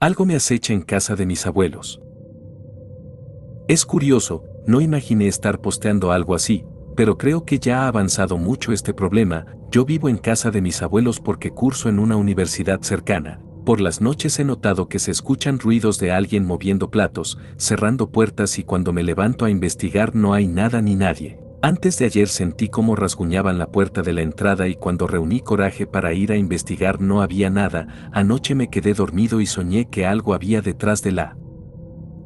Algo me acecha en casa de mis abuelos. Es curioso, no imaginé estar posteando algo así, pero creo que ya ha avanzado mucho este problema. Yo vivo en casa de mis abuelos porque curso en una universidad cercana. Por las noches he notado que se escuchan ruidos de alguien moviendo platos, cerrando puertas y cuando me levanto a investigar no hay nada ni nadie. Antes de ayer sentí cómo rasguñaban la puerta de la entrada y cuando reuní coraje para ir a investigar no había nada. Anoche me quedé dormido y soñé que algo había detrás de la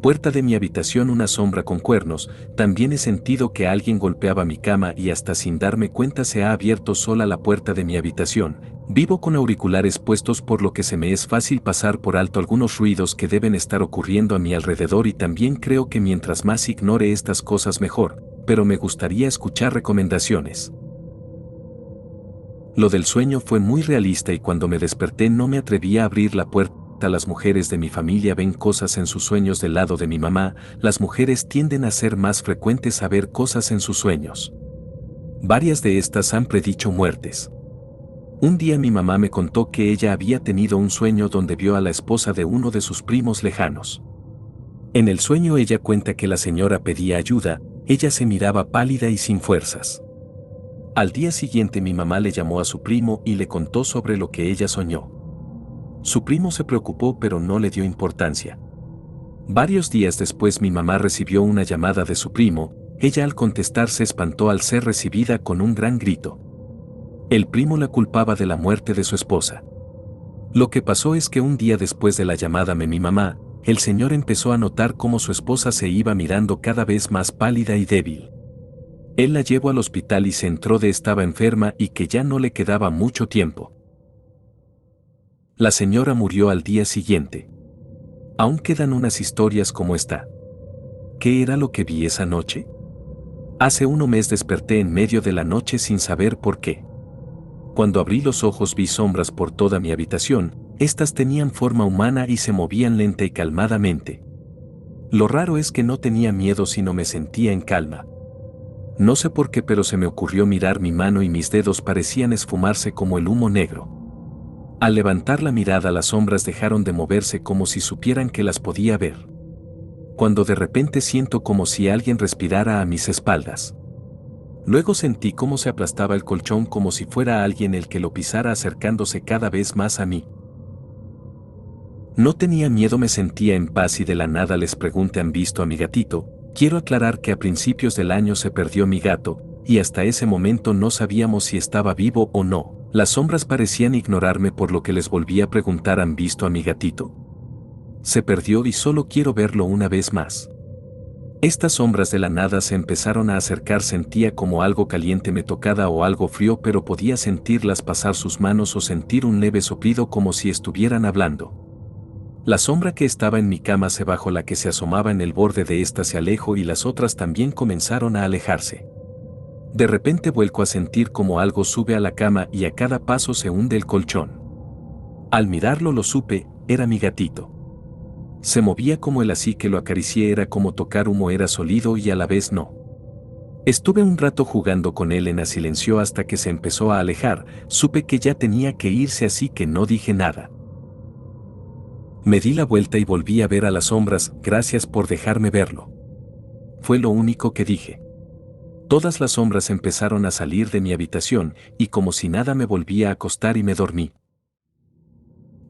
puerta de mi habitación, una sombra con cuernos. También he sentido que alguien golpeaba mi cama y hasta sin darme cuenta se ha abierto sola la puerta de mi habitación. Vivo con auriculares puestos por lo que se me es fácil pasar por alto algunos ruidos que deben estar ocurriendo a mi alrededor y también creo que mientras más ignore estas cosas mejor, pero me gustaría escuchar recomendaciones. Lo del sueño fue muy realista y cuando me desperté no me atreví a abrir la puerta. Las mujeres de mi familia ven cosas en sus sueños del lado de mi mamá. Las mujeres tienden a ser más frecuentes a ver cosas en sus sueños. Varias de estas han predicho muertes. Un día mi mamá me contó que ella había tenido un sueño donde vio a la esposa de uno de sus primos lejanos. En el sueño ella cuenta que la señora pedía ayuda, ella se miraba pálida y sin fuerzas. Al día siguiente mi mamá le llamó a su primo y le contó sobre lo que ella soñó. Su primo se preocupó pero no le dio importancia. Varios días después mi mamá recibió una llamada de su primo. Ella al contestar se espantó al ser recibida con un gran grito. El primo la culpaba de la muerte de su esposa. Lo que pasó es que un día después de la llamada de mi mamá, el señor empezó a notar cómo su esposa se iba mirando cada vez más pálida y débil. Él la llevó al hospital y se enteró de que estaba enferma y que ya no le quedaba mucho tiempo. La señora murió al día siguiente. Aún quedan unas historias como esta. ¿Qué era lo que vi esa noche? Hace un mes desperté en medio de la noche sin saber por qué. Cuando abrí los ojos vi sombras por toda mi habitación. Estas tenían forma humana y se movían lenta y calmadamente. Lo raro es que no tenía miedo sino me sentía en calma. No sé por qué pero se me ocurrió mirar mi mano y mis dedos parecían esfumarse como el humo negro. Al levantar la mirada las sombras dejaron de moverse como si supieran que las podía ver. Cuando de repente siento como si alguien respirara a mis espaldas. Luego sentí cómo se aplastaba el colchón como si fuera alguien el que lo pisara acercándose cada vez más a mí. No tenía miedo, me sentía en paz y de la nada les pregunté: ¿han visto a mi gatito? Quiero aclarar que a principios del año se perdió mi gato, y hasta ese momento no sabíamos si estaba vivo o no. Las sombras parecían ignorarme por lo que les volví a preguntar: ¿han visto a mi gatito? Se perdió y solo quiero verlo una vez más. Estas sombras de la nada se empezaron a acercar, sentía como algo caliente me tocaba o algo frío, pero podía sentirlas pasar sus manos o sentir un leve soplido como si estuvieran hablando. La sombra que estaba en mi cama se bajó, la que se asomaba en el borde de esta se alejó y las otras también comenzaron a alejarse. De repente vuelco a sentir como algo sube a la cama y a cada paso se hunde el colchón. Al mirarlo lo supe, era mi gatito. Se movía como él, así que lo acaricié, era como tocar humo, era sólido y a la vez no. Estuve un rato jugando con él en silencio hasta que se empezó a alejar, supe que ya tenía que irse así que no dije nada. Me di la vuelta y volví a ver a las sombras. Gracias por dejarme verlo. Fue lo único que dije. Todas las sombras empezaron a salir de mi habitación, y como si nada me volví a acostar y me dormí.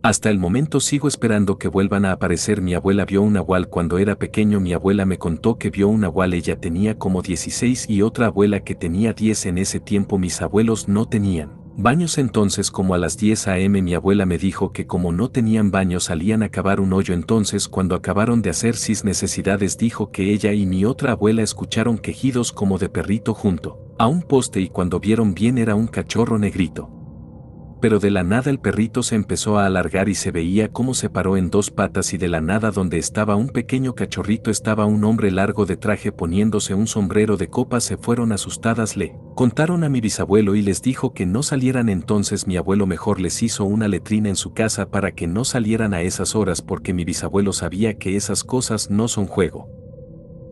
Hasta el momento sigo esperando que vuelvan a aparecer. Mi abuela vio un nahual cuando era pequeño. Mi abuela me contó que vio un nahual, ella tenía como 16 y otra abuela que tenía 10 en ese tiempo. Mis abuelos no tenían baños, entonces como a las 10 a.m. mi abuela me dijo que como no tenían baño salían a cavar un hoyo. Entonces cuando acabaron de hacer sus necesidades dijo que ella y mi otra abuela escucharon quejidos como de perrito junto a un poste y cuando vieron bien era un cachorro negrito. Pero de la nada el perrito se empezó a alargar y se veía cómo se paró en dos patas y de la nada donde estaba un pequeño cachorrito estaba un hombre largo de traje poniéndose un sombrero de copa. Se fueron asustadas, le contaron a mi bisabuelo y les dijo que no salieran. Entonces mi abuelo mejor les hizo una letrina en su casa para que no salieran a esas horas porque mi bisabuelo sabía que esas cosas no son juego.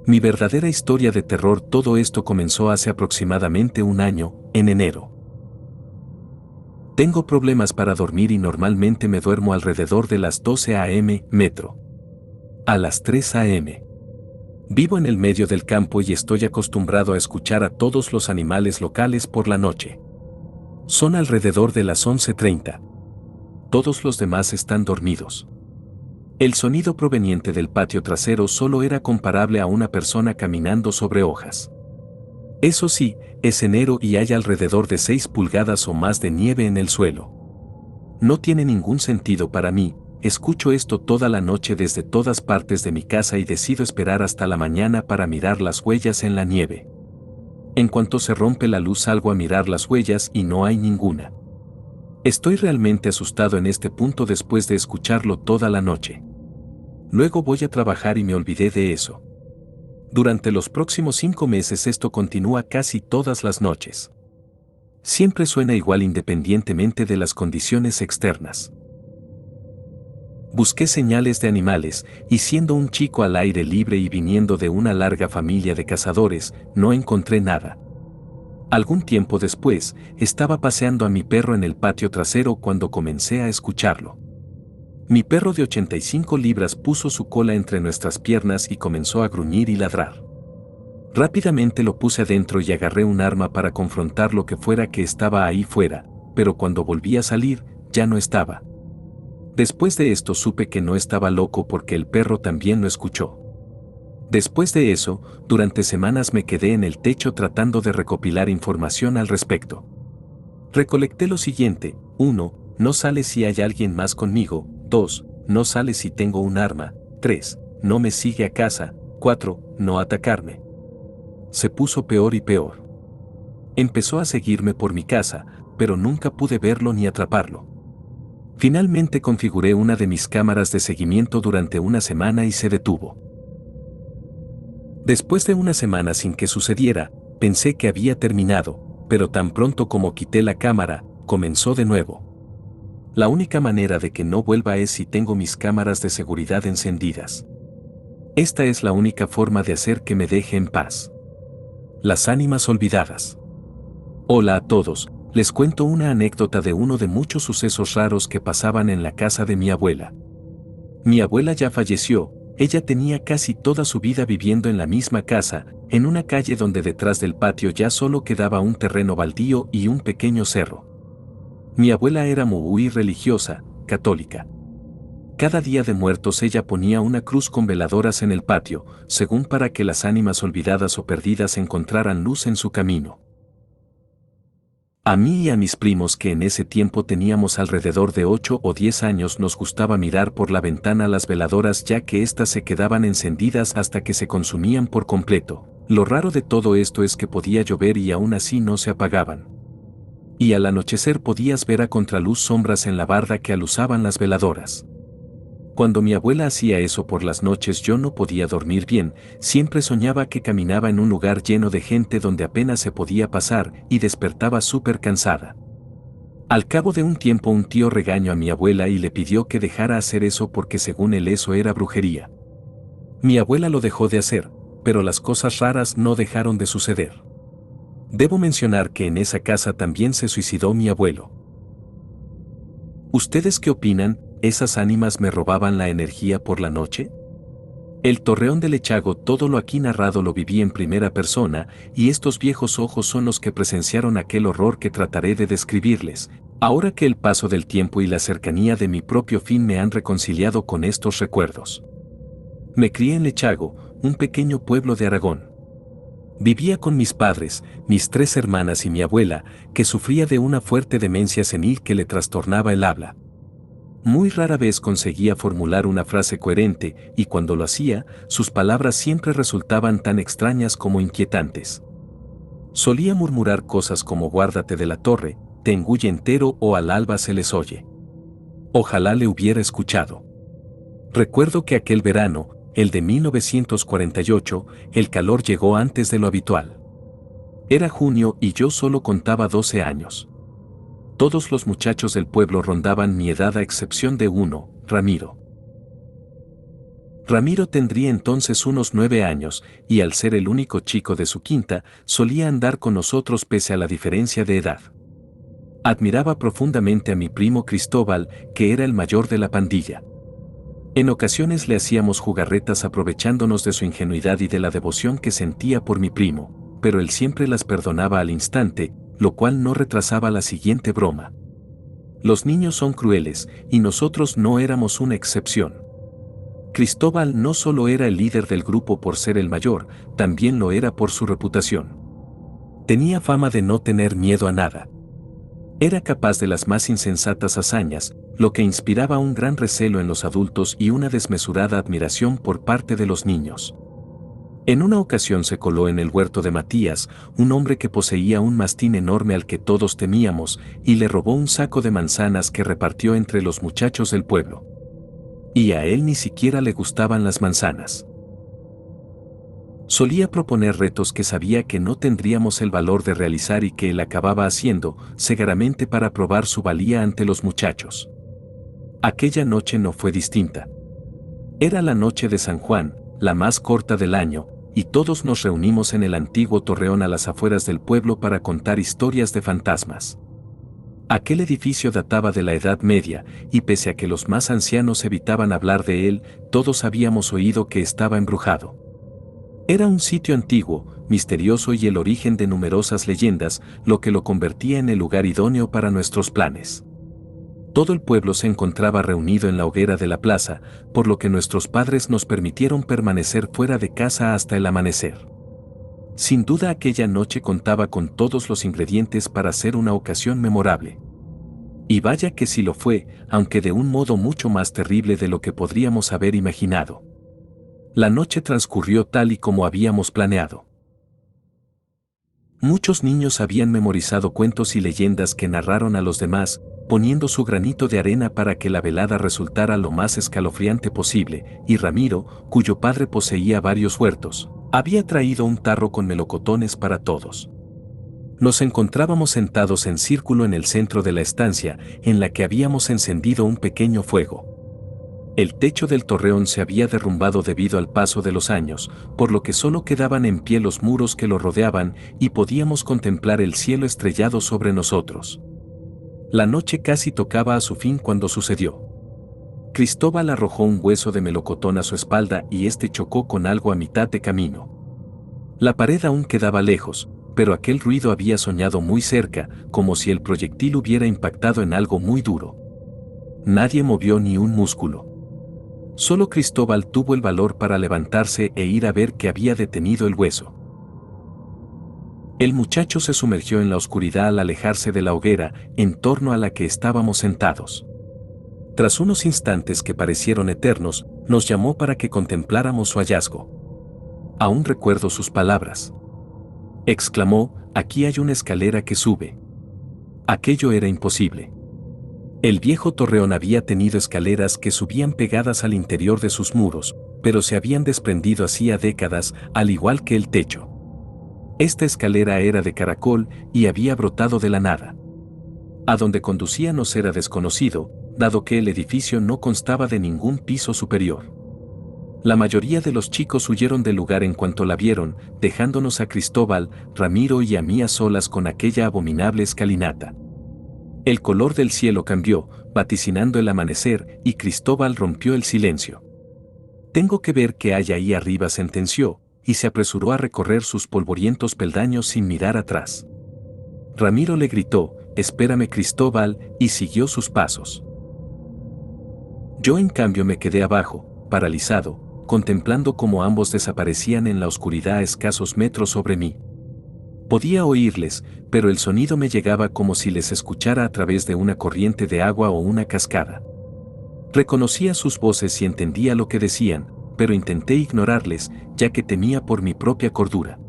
Mi verdadera historia de terror. Todo esto comenzó hace aproximadamente un año, en enero. Tengo problemas para dormir y normalmente me duermo alrededor de las 12 a.m. metro. A las 3 a.m. Vivo en el medio del campo y estoy acostumbrado a escuchar a todos los animales locales por la noche. Son alrededor de las 11:30. Todos los demás están dormidos. El sonido proveniente del patio trasero solo era comparable a una persona caminando sobre hojas. Eso sí, es enero y hay alrededor de 6 pulgadas o más de nieve en el suelo. No tiene ningún sentido para mí, escucho esto toda la noche desde todas partes de mi casa y decido esperar hasta la mañana para mirar las huellas en la nieve. En cuanto se rompe la luz salgo a mirar las huellas y no hay ninguna. Estoy realmente asustado en este punto después de escucharlo toda la noche. Luego voy a trabajar y me olvidé de eso. Durante los próximos 5 meses esto continúa casi todas las noches. Siempre suena igual independientemente de las condiciones externas. Busqué señales de animales, y siendo un chico al aire libre y viniendo de una larga familia de cazadores, no encontré nada. Algún tiempo después, estaba paseando a mi perro en el patio trasero cuando comencé a escucharlo. Mi perro de 85 libras puso su cola entre nuestras piernas y comenzó a gruñir y ladrar. Rápidamente lo puse adentro y agarré un arma para confrontar lo que fuera que estaba ahí fuera, pero cuando volví a salir, ya no estaba. Después de esto supe que no estaba loco porque el perro también lo escuchó. Después de eso, durante semanas me quedé en el techo tratando de recopilar información al respecto. Recolecté lo siguiente: 1. No sale si hay alguien más conmigo. 2. No sale si tengo un arma. 3. No me sigue a casa. 4. No atacarme. Se puso peor y peor. Empezó a seguirme por mi casa, pero nunca pude verlo ni atraparlo. Finalmente configuré una de mis cámaras de seguimiento durante una semana y se detuvo. Después de una semana sin que sucediera, pensé que había terminado, pero tan pronto como quité la cámara, comenzó de nuevo. La única manera de que no vuelva es si tengo mis cámaras de seguridad encendidas. Esta es la única forma de hacer que me deje en paz. Las ánimas olvidadas. Hola a todos, les cuento una anécdota de uno de muchos sucesos raros que pasaban en la casa de mi abuela. Mi abuela ya falleció, ella tenía casi toda su vida viviendo en la misma casa, en una calle donde detrás del patio ya solo quedaba un terreno baldío y un pequeño cerro. Mi abuela era muy religiosa, católica. Cada día de muertos ella ponía una cruz con veladoras en el patio, según para que las ánimas olvidadas o perdidas encontraran luz en su camino. A mí y a mis primos, que en ese tiempo teníamos alrededor de 8 o 10 años, nos gustaba mirar por la ventana las veladoras, ya que éstas se quedaban encendidas hasta que se consumían por completo. Lo raro de todo esto es que podía llover y aún así no se apagaban. Y al anochecer podías ver a contraluz sombras en la barda que aluzaban las veladoras. Cuando mi abuela hacía eso por las noches yo no podía dormir bien, siempre soñaba que caminaba en un lugar lleno de gente donde apenas se podía pasar y despertaba súper cansada. Al cabo de un tiempo un tío regañó a mi abuela y le pidió que dejara hacer eso porque según él eso era brujería. Mi abuela lo dejó de hacer, pero las cosas raras no dejaron de suceder. Debo mencionar que en esa casa también se suicidó mi abuelo. ¿Ustedes qué opinan? ¿Esas ánimas me robaban la energía por la noche? El Torreón del Echago, todo lo aquí narrado lo viví en primera persona, y estos viejos ojos son los que presenciaron aquel horror que trataré de describirles, ahora que el paso del tiempo y la cercanía de mi propio fin me han reconciliado con estos recuerdos. Me crié en Lechago, un pequeño pueblo de Aragón. Vivía con mis padres, mis 3 hermanas y mi abuela, que sufría de una fuerte demencia senil que le trastornaba el habla. Muy rara vez conseguía formular una frase coherente, y cuando lo hacía, sus palabras siempre resultaban tan extrañas como inquietantes. Solía murmurar cosas como guárdate de la torre, te engulle entero o al alba se les oye. Ojalá le hubiera escuchado. Recuerdo que aquel verano, el de 1948, el calor llegó antes de lo habitual. Era junio y yo solo contaba 12 años. Todos los muchachos del pueblo rondaban mi edad a excepción de uno, Ramiro. Ramiro tendría entonces unos 9 años, y al ser el único chico de su quinta, solía andar con nosotros pese a la diferencia de edad. Admiraba profundamente a mi primo Cristóbal, que era el mayor de la pandilla. En ocasiones le hacíamos jugarretas aprovechándonos de su ingenuidad y de la devoción que sentía por mi primo, pero él siempre las perdonaba al instante, lo cual no retrasaba la siguiente broma. Los niños son crueles, y nosotros no éramos una excepción. Cristóbal no solo era el líder del grupo por ser el mayor, también lo era por su reputación. Tenía fama de no tener miedo a nada. Era capaz de las más insensatas hazañas, lo que inspiraba un gran recelo en los adultos y una desmesurada admiración por parte de los niños. En una ocasión se coló en el huerto de Matías, un hombre que poseía un mastín enorme al que todos temíamos, y le robó un saco de manzanas que repartió entre los muchachos del pueblo. Y a él ni siquiera le gustaban las manzanas. Solía proponer retos que sabía que no tendríamos el valor de realizar y que él acababa haciendo, cegaramente para probar su valía ante los muchachos. Aquella noche no fue distinta. Era la noche de San Juan, la más corta del año, y todos nos reunimos en el antiguo torreón a las afueras del pueblo para contar historias de fantasmas. Aquel edificio databa de la Edad Media, y pese a que los más ancianos evitaban hablar de él, todos habíamos oído que estaba embrujado. Era un sitio antiguo, misterioso y el origen de numerosas leyendas, lo que lo convertía en el lugar idóneo para nuestros planes. Todo el pueblo se encontraba reunido en la hoguera de la plaza, por lo que nuestros padres nos permitieron permanecer fuera de casa hasta el amanecer. Sin duda aquella noche contaba con todos los ingredientes para ser una ocasión memorable. Y vaya que sí lo fue, aunque de un modo mucho más terrible de lo que podríamos haber imaginado. La noche transcurrió tal y como habíamos planeado. Muchos niños habían memorizado cuentos y leyendas que narraron a los demás, poniendo su granito de arena para que la velada resultara lo más escalofriante posible, y Ramiro, cuyo padre poseía varios huertos, había traído un tarro con melocotones para todos. Nos encontrábamos sentados en círculo en el centro de la estancia, en la que habíamos encendido un pequeño fuego. El techo del torreón se había derrumbado debido al paso de los años, por lo que solo quedaban en pie los muros que lo rodeaban y podíamos contemplar el cielo estrellado sobre nosotros. La noche casi tocaba a su fin cuando sucedió. Cristóbal arrojó un hueso de melocotón a su espalda y este chocó con algo a mitad de camino. La pared aún quedaba lejos, pero aquel ruido había sonado muy cerca, como si el proyectil hubiera impactado en algo muy duro. Nadie movió ni un músculo. Solo Cristóbal tuvo el valor para levantarse e ir a ver qué había detenido el hueso. El muchacho se sumergió en la oscuridad al alejarse de la hoguera, en torno a la que estábamos sentados. Tras unos instantes que parecieron eternos, nos llamó para que contempláramos su hallazgo. Aún recuerdo sus palabras. Exclamó: «Aquí hay una escalera que sube». Aquello era imposible. El viejo torreón había tenido escaleras que subían pegadas al interior de sus muros, pero se habían desprendido hacía décadas, al igual que el techo. Esta escalera era de caracol y había brotado de la nada. A donde conducía nos era desconocido, dado que el edificio no constaba de ningún piso superior. La mayoría de los chicos huyeron del lugar en cuanto la vieron, dejándonos a Cristóbal, Ramiro y a mí a solas con aquella abominable escalinata. El color del cielo cambió, vaticinando el amanecer, y Cristóbal rompió el silencio. «Tengo que ver qué hay ahí arriba», sentenció, y se apresuró a recorrer sus polvorientos peldaños sin mirar atrás. Ramiro le gritó: «Espérame, Cristóbal», y siguió sus pasos. Yo en cambio me quedé abajo, paralizado, contemplando cómo ambos desaparecían en la oscuridad a escasos metros sobre mí. Podía oírles, pero el sonido me llegaba como si les escuchara a través de una corriente de agua o una cascada. Reconocía sus voces y entendía lo que decían, pero intenté ignorarles, ya que temía por mi propia cordura.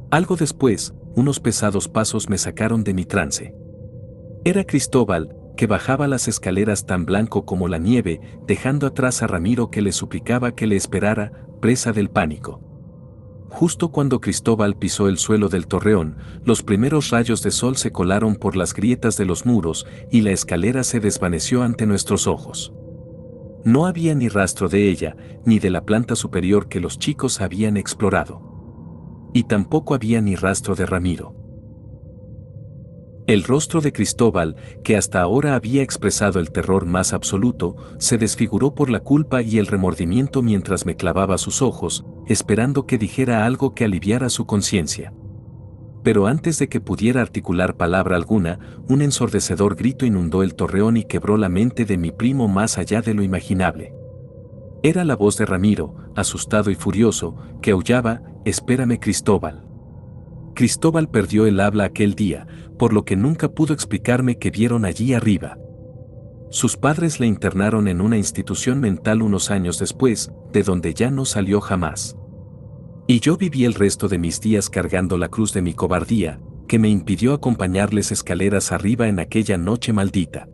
Algo después, unos pesados pasos me sacaron de mi trance. Era Cristóbal, que bajaba las escaleras tan blanco como la nieve, dejando atrás a Ramiro, que le suplicaba que le esperara, presa del pánico. Justo cuando Cristóbal pisó el suelo del torreón, los primeros rayos de sol se colaron por las grietas de los muros y la escalera se desvaneció ante nuestros ojos. No había ni rastro de ella, ni de la planta superior que los chicos habían explorado. Y tampoco había ni rastro de Ramiro. El rostro de Cristóbal, que hasta ahora había expresado el terror más absoluto, se desfiguró por la culpa y el remordimiento mientras me clavaba sus ojos, esperando que dijera algo que aliviara su conciencia. Pero antes de que pudiera articular palabra alguna, un ensordecedor grito inundó el torreón y quebró la mente de mi primo más allá de lo imaginable. Era la voz de Ramiro, asustado y furioso, que aullaba: «Espérame, Cristóbal». Cristóbal perdió el habla aquel día, por lo que nunca pudo explicarme qué vieron allí arriba. Sus padres le internaron en una institución mental unos años después, de donde ya no salió jamás. Y yo viví el resto de mis días cargando la cruz de mi cobardía, que me impidió acompañarles escaleras arriba en aquella noche maldita.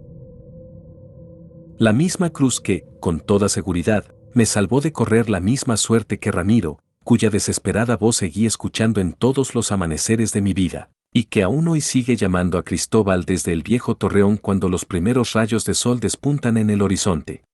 La misma cruz que, con toda seguridad, me salvó de correr la misma suerte que Ramiro, cuya desesperada voz seguí escuchando en todos los amaneceres de mi vida, y que aún hoy sigue llamando a Cristóbal desde el viejo torreón cuando los primeros rayos de sol despuntan en el horizonte.